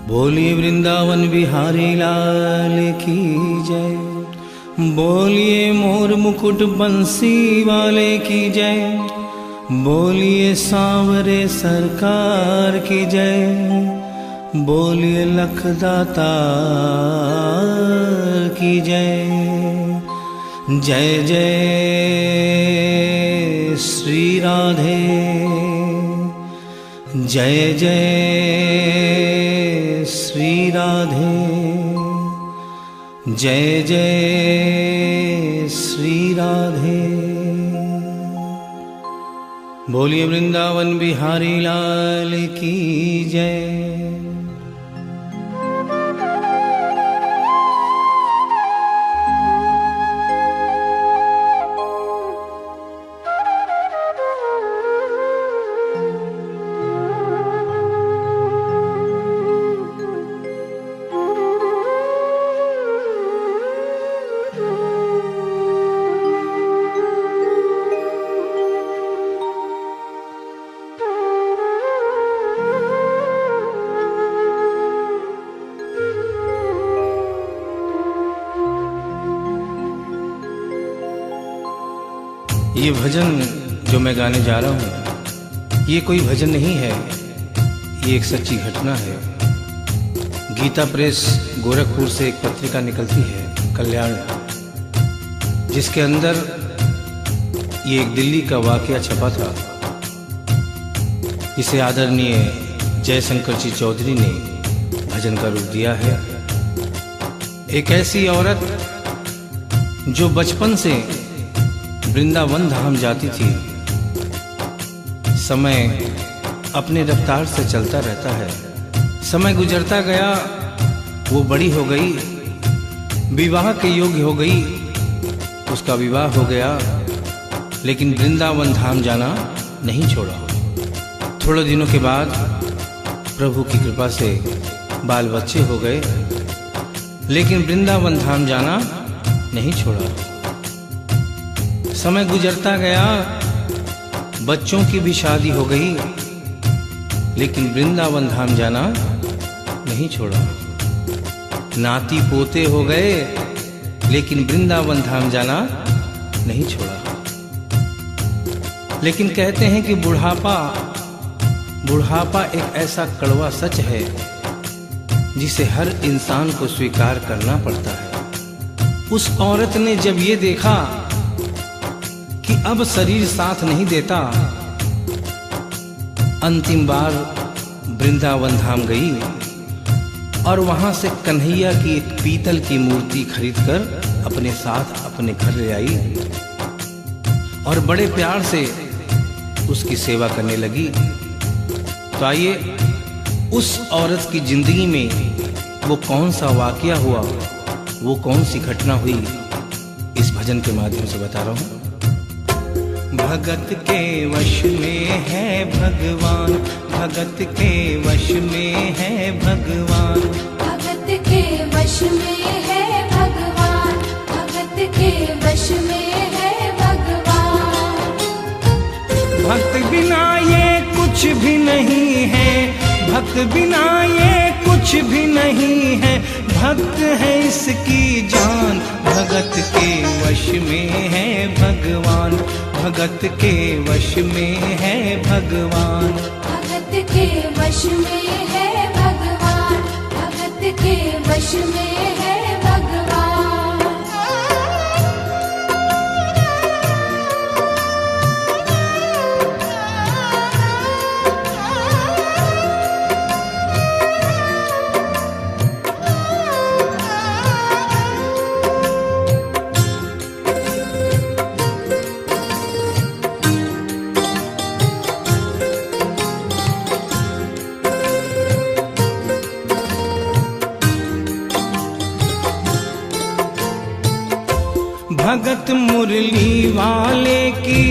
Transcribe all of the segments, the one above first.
बोलिए वृंदावन बिहारी लाल की जय। बोलिए मोर मुकुट बंसी वाले की जय। बोलिए सांवरे सरकार की जय। बोलिए लखदाता की जय। जय जय श्री राधे। जय जय श्री राधे। जय जय श्री राधे। बोलिए वृंदावन बिहारी लाल की जय। ये भजन जो मैं गाने जा रहा हूँ, ये कोई भजन नहीं है, ये एक सच्ची घटना है। गीता प्रेस गोरखपुर से एक पत्रिका निकलती है कल्याण, जिसके अंदर ये एक दिल्ली का वाकया छपा था, जिसे आदरणीय जयशंकर जी चौधरी ने भजन का रूप दिया है। एक ऐसी औरत जो बचपन से वृंदावन धाम जाती थी। समय अपने रफ्तार से चलता रहता है। समय गुजरता गया, वो बड़ी हो गई, विवाह के योग्य हो गई, उसका विवाह हो गया, लेकिन वृंदावन धाम जाना नहीं छोड़ा। थोड़े दिनों के बाद प्रभु की कृपा से बाल बच्चे हो गए, लेकिन वृंदावन धाम जाना नहीं छोड़ा। समय गुजरता गया, बच्चों की भी शादी हो गई, लेकिन वृंदावन धाम जाना नहीं छोड़ा। नाती पोते हो गए, लेकिन वृंदावन धाम जाना नहीं छोड़ा। लेकिन कहते हैं कि बुढ़ापा एक ऐसा कड़वा सच है जिसे हर इंसान को स्वीकार करना पड़ता है। उस औरत ने जब ये देखा कि अब शरीर साथ नहीं देता, अंतिम बार वृंदावन धाम गई और वहां से कन्हैया की एक पीतल की मूर्ति खरीदकर अपने साथ अपने घर ले आई और बड़े प्यार से उसकी सेवा करने लगी। तो आइए उस औरत की जिंदगी में वो कौन सा वाकया हुआ, वो कौन सी घटना हुई, इस भजन के माध्यम से बता रहा हूं। भगत के वश में है भगवान, भगत के वश में है भगवान, भगत के वश में है भगवान, भगत के वश में है भगवान। भक्त बिना ये कुछ भी नहीं है, भक्त बिना ये कुछ भी नहीं है, भक्त है इसकी जान। भगत के वश में है भगवान, भगत के वश में है भगवान, भगत के वश में है भगवान, भगत के वश में है भगवान। भगत मुरली वाले की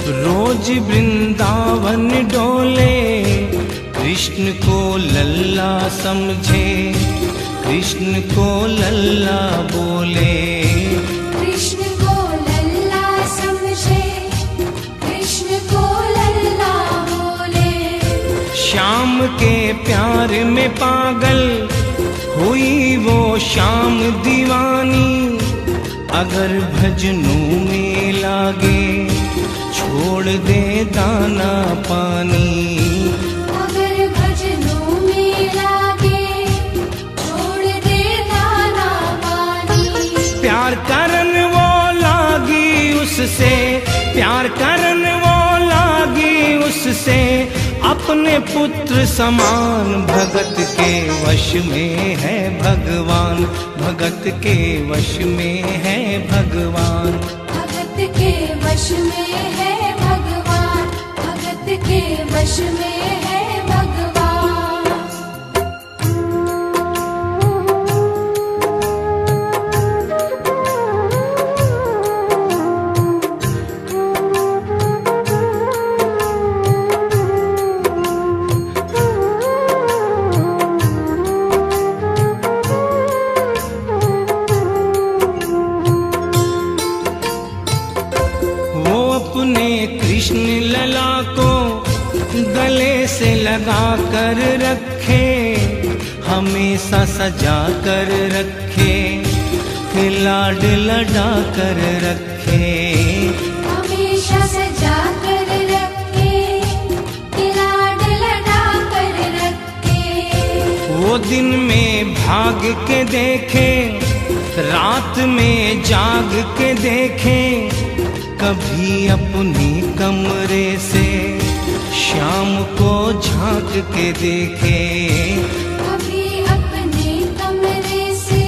रोज वृंदावन डोले, कृष्ण को लल्ला समझे, कृष्ण को लल्ला बोले, कृष्ण को लल्ला समझे, कृष्ण को लल्ला बोले। श्याम के प्यार में पागल हुई वो श्याम दीवानी। अगर भजनों में लागे छोड़ दे दाना पानी। अगर भजनों में लागे छोड़ दे दाना पानी। प्यार करन वो लागी उससे, प्यार करन वो लागी उससे, अपने पुत्र समान। भगत के वश में है भगवान, भगत के वश में है भगवान। भगत के वश में है भगवान, भगत के वश में है भगवान। कृष्ण लला को गले से लगा कर रखे, हमेशा सजा कर रखे, लाड लड़ा कर रखे। हमेशा सजा कर रखे, लाड लड़ा कर रखे। वो दिन में भाग के देखे, रात में जाग के देखे, कभी अपने कमरे से शाम को झांक के देखे। कभी अपने कमरे से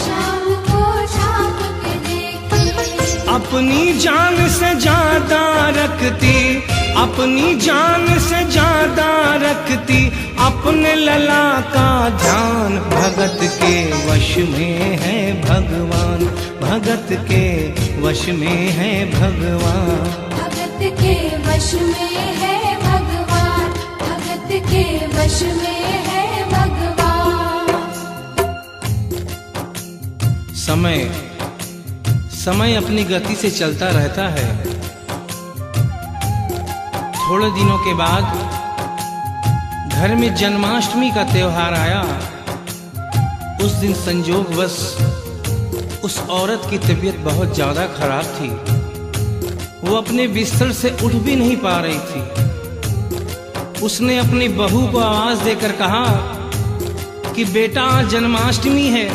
शाम को झांक के देखे। अपनी जान से ज्यादा रखती, अपनी जान से ज्यादा रखती, अपने लला का ध्यान। भगत के वश में है भगवान, भगत के वश में है भगवान। भगत के वश में है भगवान, भगत के वश में है भगवान। समय समय अपनी गति से चलता रहता है। थोड़े दिनों के बाद घर में जन्माष्टमी का त्योहार आया। उस दिन संजोगवश उस औरत की तबीयत बहुत ज्यादा खराब थी। वो अपने बिस्तर से उठ भी नहीं पा रही थी। उसने अपनी बहू को आवाज देकर कहा कि बेटा आज जन्माष्टमी है,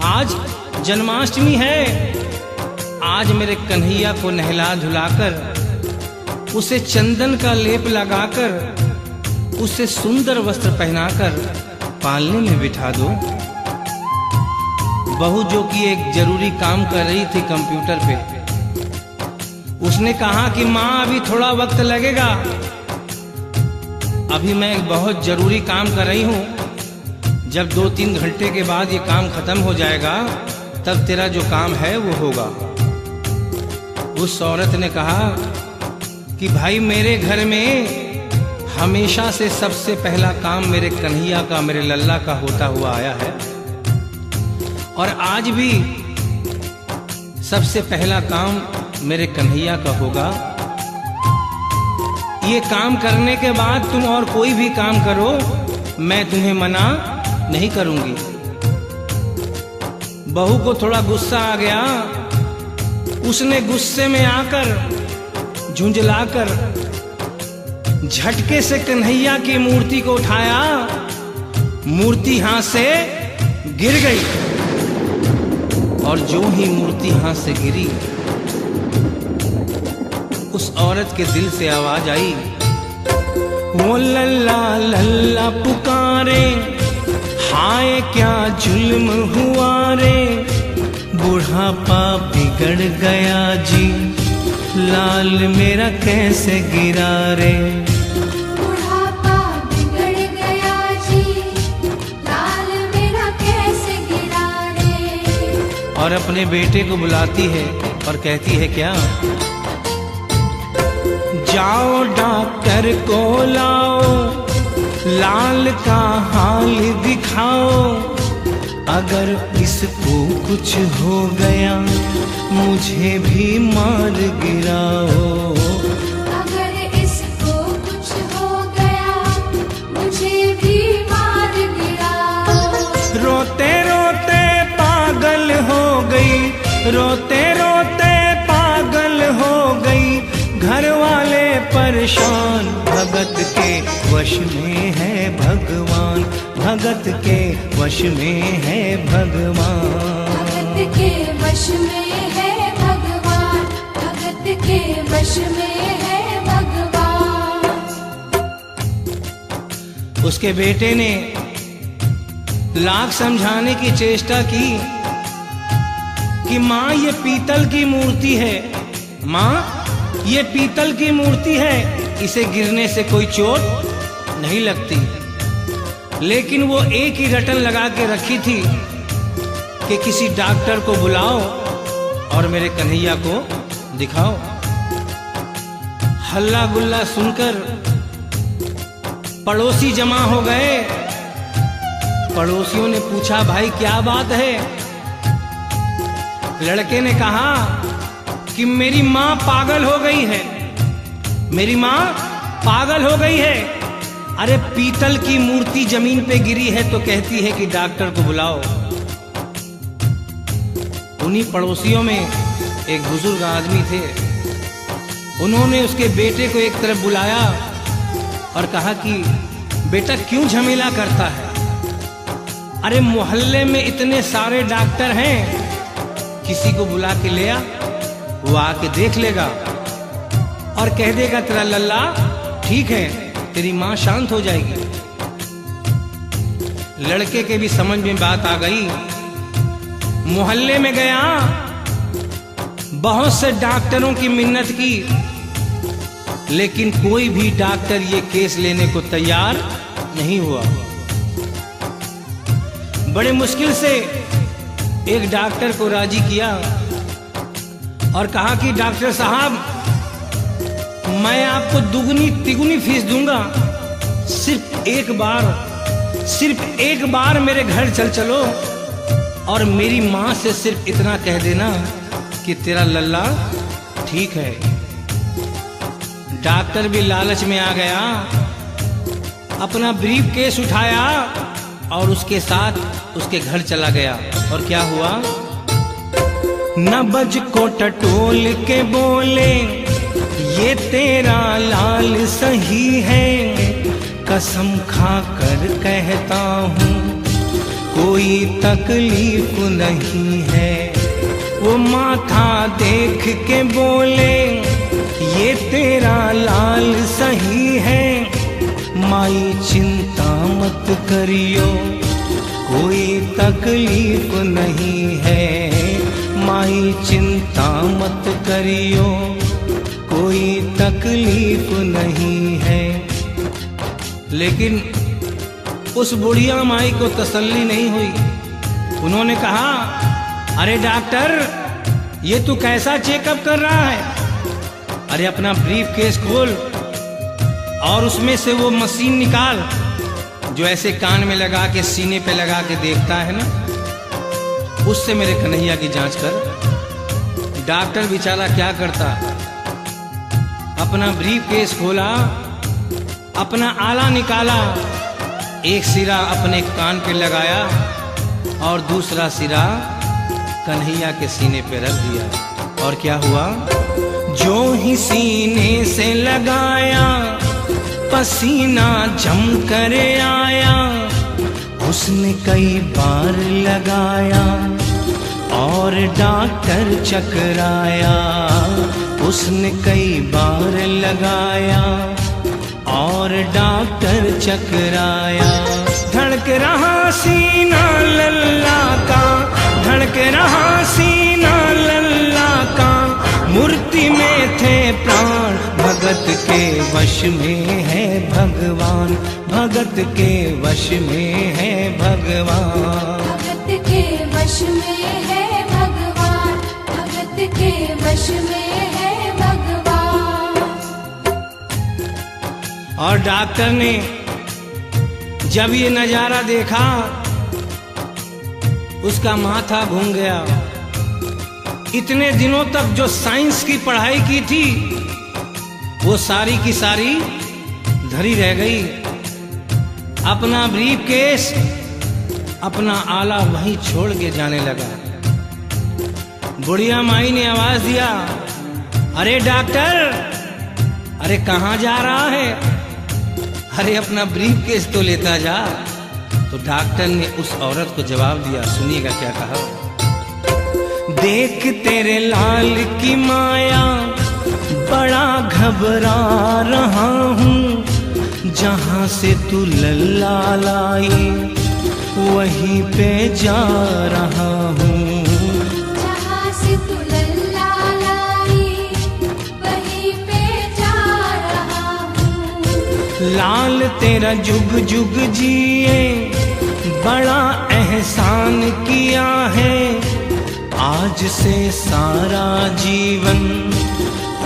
आज जन्माष्टमी है। आज मेरे कन्हैया को नहला धुलाकर, उसे चंदन का लेप लगाकर, उसे सुंदर वस्त्र पहनाकर पालने में बिठा दो। बहू जो कि एक जरूरी काम कर रही थी कंप्यूटर पे, उसने कहा कि माँ अभी थोड़ा वक्त लगेगा, अभी मैं एक बहुत जरूरी काम कर रही हूँ। जब 2-3 घंटे के बाद ये काम खत्म हो जाएगा तब तेरा जो काम है वो होगा। उस औरत ने कहा कि भाई मेरे घर में हमेशा से सबसे पहला काम मेरे कन्हैया का, मेरे लल्ला का होता हुआ आया है, और आज भी सबसे पहला काम मेरे कन्हैया का होगा। ये काम करने के बाद तुम और कोई भी काम करो, मैं तुम्हें मना नहीं करूंगी। बहू को थोड़ा गुस्सा आ गया। उसने गुस्से में आकर, झुंझलाकर झटके से कन्हैया की मूर्ति को उठाया। मूर्ति हाथ से गिर गई, और जो ही मूर्ति हाथ से गिरी, उस औरत के दिल से आवाज आई, वो लल्ला लल्ला पुकारे, हाय क्या जुल्म हुआ रे, बुढ़ापा बिगड़ गया जी, लाल मेरा कैसे गिरा रे। बुढ़ापा बिगड़ गया जी, लाल मेरा कैसे गिरा रे। और अपने बेटे को बुलाती है और कहती है क्या, जाओ डॉक्टर को लाओ, लाल का हाल दिखाओ, अगर इसको कुछ हो गया मुझे भी मार गिराओ। अगर इसको कुछ हो गया रोते रोते पागल हो गई, घर वाले परेशान। भगत के वश में है भगवान, भगत के वश में है भगवान। भगत के वश में है भगवान, भगत के वश में है भगवान। उसके बेटे ने लाख समझाने की चेष्टा की कि माँ ये पीतल की मूर्ति है, माँ ये पीतल की मूर्ति है, इसे गिरने से कोई चोट नहीं लगती। लेकिन वो एक ही रटन लगा के रखी थी कि किसी डॉक्टर को बुलाओ और मेरे कन्हैया को दिखाओ। हल्ला गुल्ला सुनकर पड़ोसी जमा हो गए। पड़ोसियों ने पूछा, भाई क्या बात है? लड़के ने कहा कि मेरी माँ पागल हो गई है, मेरी माँ पागल हो गई है। अरे पीतल की मूर्ति जमीन पे गिरी है तो कहती है कि डॉक्टर को बुलाओ। उन्हीं पड़ोसियों में एक बुजुर्ग आदमी थे। उन्होंने उसके बेटे को एक तरफ बुलाया और कहा कि बेटा क्यों झमेला करता है? अरे मोहल्ले में इतने सारे डॉक्टर हैं, किसी को बुला के ले आ, वो आके देख लेगा और कह देगा तेरा लल्ला ठीक है, तेरी माँ शांत हो जाएगी। लड़के के भी समझ में बात आ गई। मोहल्ले में गया, बहुत से डॉक्टरों की मिन्नत की, लेकिन कोई भी डॉक्टर ये केस लेने को तैयार नहीं हुआ। बड़े मुश्किल से एक डॉक्टर को राजी किया और कहा कि डॉक्टर साहब मैं आपको दुगनी तिगुनी फीस दूंगा, सिर्फ एक बार मेरे घर चलो और मेरी माँ से सिर्फ इतना कह देना कि तेरा लल्ला ठीक है। डॉक्टर भी लालच में आ गया, अपना ब्रीफ केस उठाया और उसके साथ उसके घर चला गया। और क्या हुआ? नबज को टटोल के बोले, ये तेरा लाल सही है, कसम खाकर कहता हूँ कोई तकलीफ नहीं है। वो माथा देख के बोले, ये तेरा लाल सही है, माई चिंता मत करियो कोई तकलीफ नहीं है, माई चिंता मत करियो कोई तकलीफ नहीं है। लेकिन उस बुढ़िया माई को तसल्ली नहीं हुई। उन्होंने कहा, अरे डॉक्टर ये तू कैसा चेकअप कर रहा है? अरे अपना ब्रीफ केस खोल और उसमें से वो मशीन निकाल जो ऐसे कान में लगा के सीने पे लगा के देखता है ना, उससे मेरे कन्हैया की जांच कर। डॉक्टर बेचारा क्या करता, अपना ब्रीफ केस खोला, अपना आला निकाला, एक सिरा अपने कान पे लगाया और दूसरा सिरा कन्हैया के सीने पे रख दिया। और क्या हुआ? जो ही सीने से लगाया पसीना जम कर आया, उसने कई बार लगाया और डॉक्टर चकराया, उसने कई बार लगाया और डॉक्टर चकराया। धड़क रहा सीना लल्ला का, धड़क रहा सीना लल्ला का, मूर्ति में थे प्राण, भगत के वश में है भगवान, भगत के वश में है भगवान। भगत के वश में है भगवान, भगत के वश में है भगवान। और डॉक्टर ने जब ये नजारा देखा, उसका माथा घूम गया। इतने दिनों तक जो साइंस की पढ़ाई की थी वो सारी की सारी धरी रह गई। अपना ब्रीफ केस, अपना आला वहीं छोड़ के जाने लगा। बुढ़िया माई ने आवाज दिया, अरे डॉक्टर, अरे कहाँ जा रहा है? अरे अपना ब्रीफ केस तो लेता जा। तो डॉक्टर ने उस औरत को जवाब दिया, सुनिएगा क्या कहा। देख तेरे लाल की माया बड़ा घबरा रहा हूँ, जहाँ से तू लल्ला लाई वहीं पे जा रहा हूँ। जहाँ से तू लल्ला लाई वहीं पे जा रहा हूँ। लाल तेरा जुग जुग जिए बड़ा एहसान किया है, आज से सारा जीवन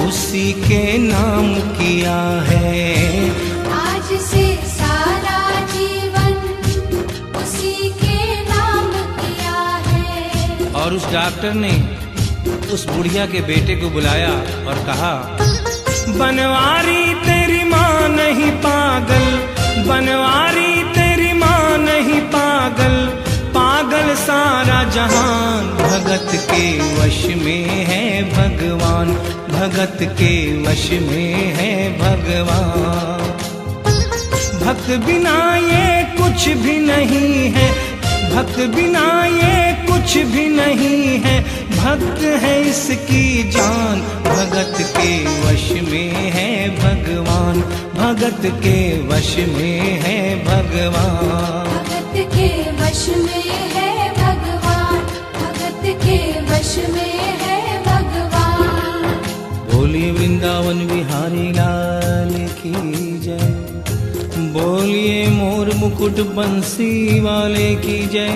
उसी के नाम किया है। आज से सारा जीवन उसी के नाम किया है। और उस डॉक्टर ने उस बुढ़िया के बेटे को बुलाया और कहा, बनवारी तेरी माँ नहीं पागल, बनवारी तेरी माँ नहीं पागल, पागल सारा जहान, भगत के वश में है भगवान, भगत के वश में है भगवान। भक्त बिना ये कुछ भी नहीं है, भक्त बिना ये कुछ भी नहीं है, भक्त है इसकी जान, भगत के वश में है भगवान, भगत के वश में है भगवान। भगत के वश में है भगवान, भगत के वश में है भगवान। बोलिए वृंदावन बिहारी लाल की जय, बोलिए मोर मुकुट बंसी वाले की जय,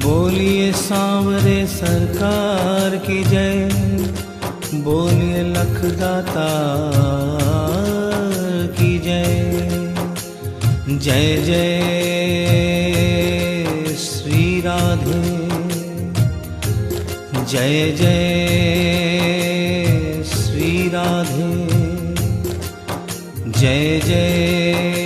बोलिए सांवरे सरकार की जय, बोलिए लखदाता की जय। जय जय श्री राधे, जय जय श्री राधे, जय जय